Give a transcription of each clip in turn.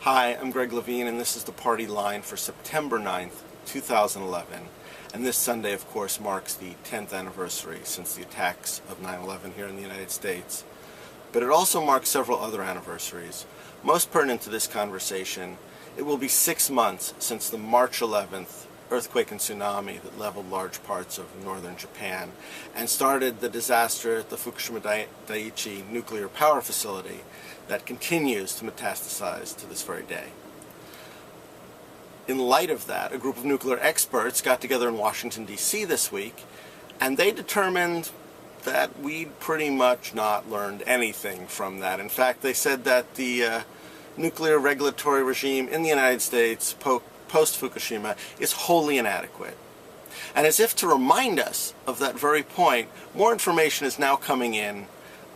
Hi, I'm Greg Levine, and this is the party line for September 9th, 2011. And this Sunday, of course, marks the 10th anniversary since the attacks of 9/11 here in the United States. But it also marks several other anniversaries. Most pertinent to this conversation, it will be 6 months since the March 11th earthquake and tsunami that leveled large parts of northern Japan and started the disaster at the Fukushima Daiichi nuclear power facility that continues to metastasize to this very day. In light of that, a group of nuclear experts got together in Washington, D.C. this week, and they determined that we'd pretty much not learned anything from that. In fact, they said that the nuclear regulatory regime in the United States post-Fukushima is wholly inadequate. And as if to remind us of that very point, more information is now coming in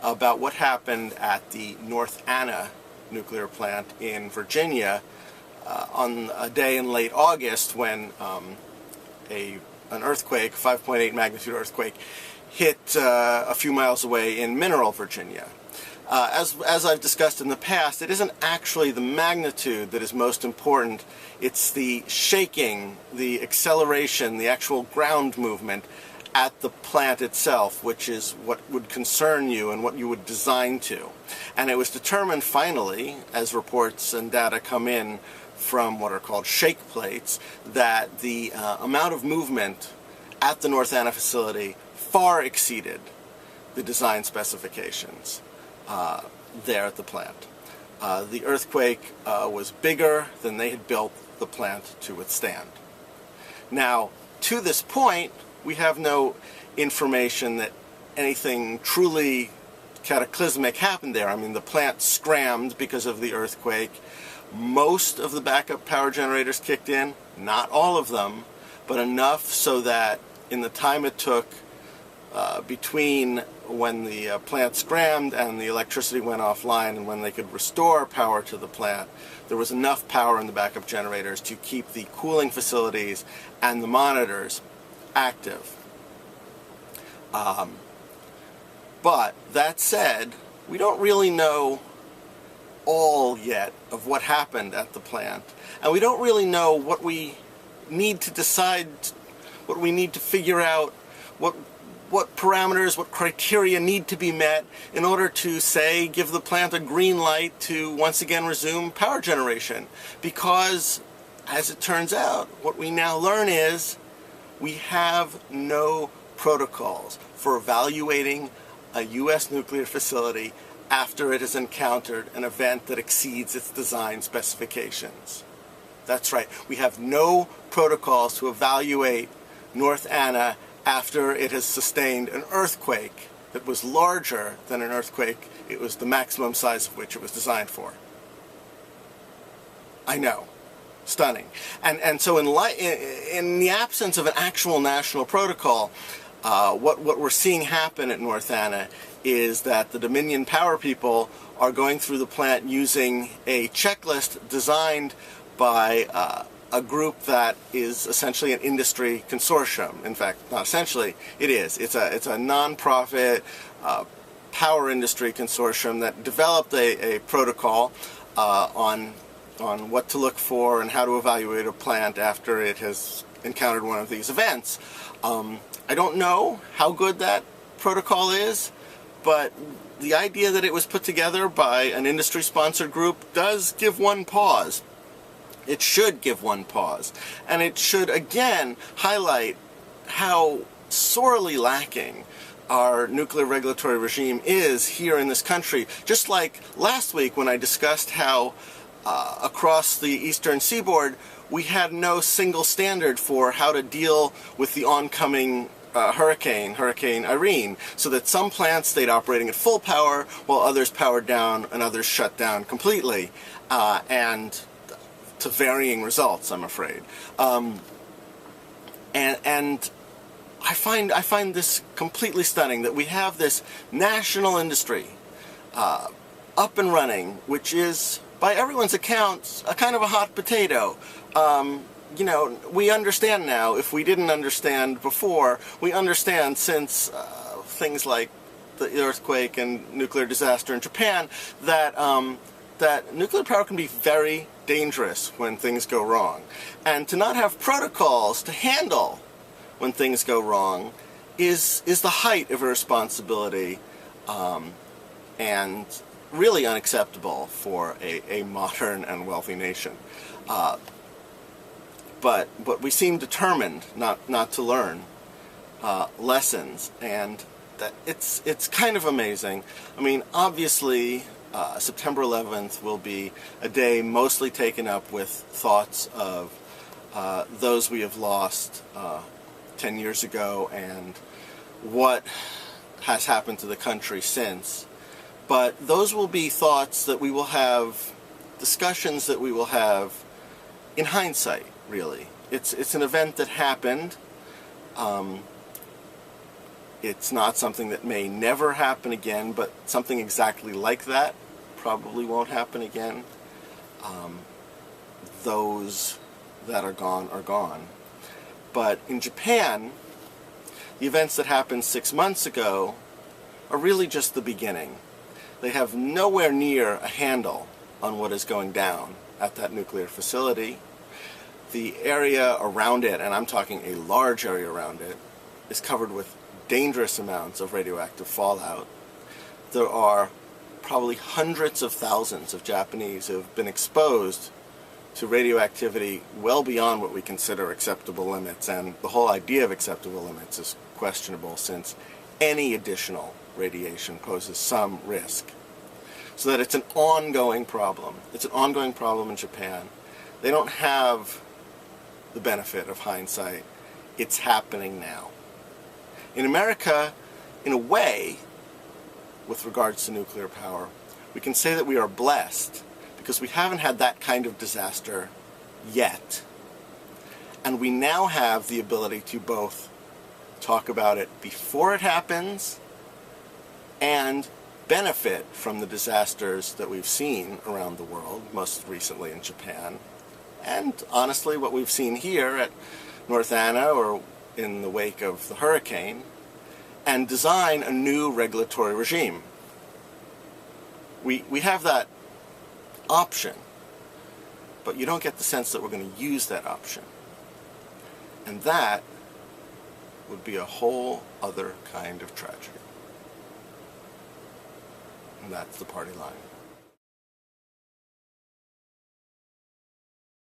about what happened at the North Anna nuclear plant in Virginia on a day in late August when an earthquake, 5.8 magnitude earthquake, hit a few miles away in Mineral, Virginia. As I've discussed in the past, it isn't actually the magnitude that is most important. It's the shaking, the acceleration, the actual ground movement at the plant itself, which is what would concern you and what you would design to. And it was determined finally, as reports and data come in from what are called shake plates, that the amount of movement at the North Anna facility far exceeded the design specifications there at the plant. The earthquake was bigger than they had built the plant to withstand. Now, to this point, we have no information that anything truly cataclysmic happened there. I mean, the plant scrammed because of the earthquake. Most of the backup power generators kicked in, not all of them, but enough so that in the time it took between when the plant scrammed and the electricity went offline and when they could restore power to the plant, there was enough power in the backup generators to keep the cooling facilities and the monitors active. But that said, we don't really know all yet of what happened at the plant, and we don't really know what we need to decide, what we need to figure out, what parameters, what criteria need to be met in order to, say, give the plant a green light to once again resume power generation. Because, as it turns out, what we now learn is we have no protocols for evaluating a U.S. nuclear facility after it has encountered an event that exceeds its design specifications. That's right, we have no protocols to evaluate North Anna after it has sustained an earthquake that was larger than an earthquake it was the maximum size of which it was designed for. I know. Stunning. And so in the absence of an actual national protocol, what we're seeing happen at North Anna is that the Dominion Power people are going through the plant using a checklist designed by a group that is essentially an industry consortium. In fact, not essentially, it is. It's a non-profit power industry consortium that developed a protocol on what to look for and how to evaluate a plant after it has encountered one of these events. I don't know how good that protocol is, but the idea that it was put together by an industry-sponsored group does give one pause. It should give one pause. And it should, again, highlight how sorely lacking our nuclear regulatory regime is here in this country. Just like last week when I discussed how across the eastern seaboard we had no single standard for how to deal with the oncoming Hurricane Irene, so that some plants stayed operating at full power while others powered down and others shut down completely, and to varying results, I'm afraid. And I find this completely stunning that we have this national industry up and running, which is, by everyone's accounts, a kind of a hot potato. You know, we understand now, if we didn't understand before, we understand since things like the earthquake and nuclear disaster in Japan, that that nuclear power can be very, dangerous when things go wrong. And to not have protocols to handle when things go wrong is the height of irresponsibility, and really unacceptable for a modern and wealthy nation. But we seem determined not to learn lessons, and that it's kind of amazing. I mean, obviously, September 11th will be a day mostly taken up with thoughts of those we have lost 10 years ago and what has happened to the country since. But those will be thoughts that we will have, discussions that we will have in hindsight, really. It's an event that happened. It's not something that may never happen again, but something exactly like that probably won't happen again. Those that are gone are gone. But in Japan, the events that happened 6 months ago are really just the beginning. They have nowhere near a handle on what is going down at that nuclear facility. The area around it, and I'm talking a large area around it, is covered with dangerous amounts of radioactive fallout. There are probably hundreds of thousands of Japanese who have been exposed to radioactivity well beyond what we consider acceptable limits, and the whole idea of acceptable limits is questionable since any additional radiation poses some risk. So that it's an ongoing problem. It's an ongoing problem in Japan. They don't have the benefit of hindsight. It's happening now. In America, in a way, with regards to nuclear power, we can say that we are blessed because we haven't had that kind of disaster yet. And we now have the ability to both talk about it before it happens and benefit from the disasters that we've seen around the world, most recently in Japan, and honestly what we've seen here at North Anna or in the wake of the hurricane, and design a new regulatory regime. We have that option, but you don't get the sense that we're going to use that option. And that would be a whole other kind of tragedy. And that's the party line.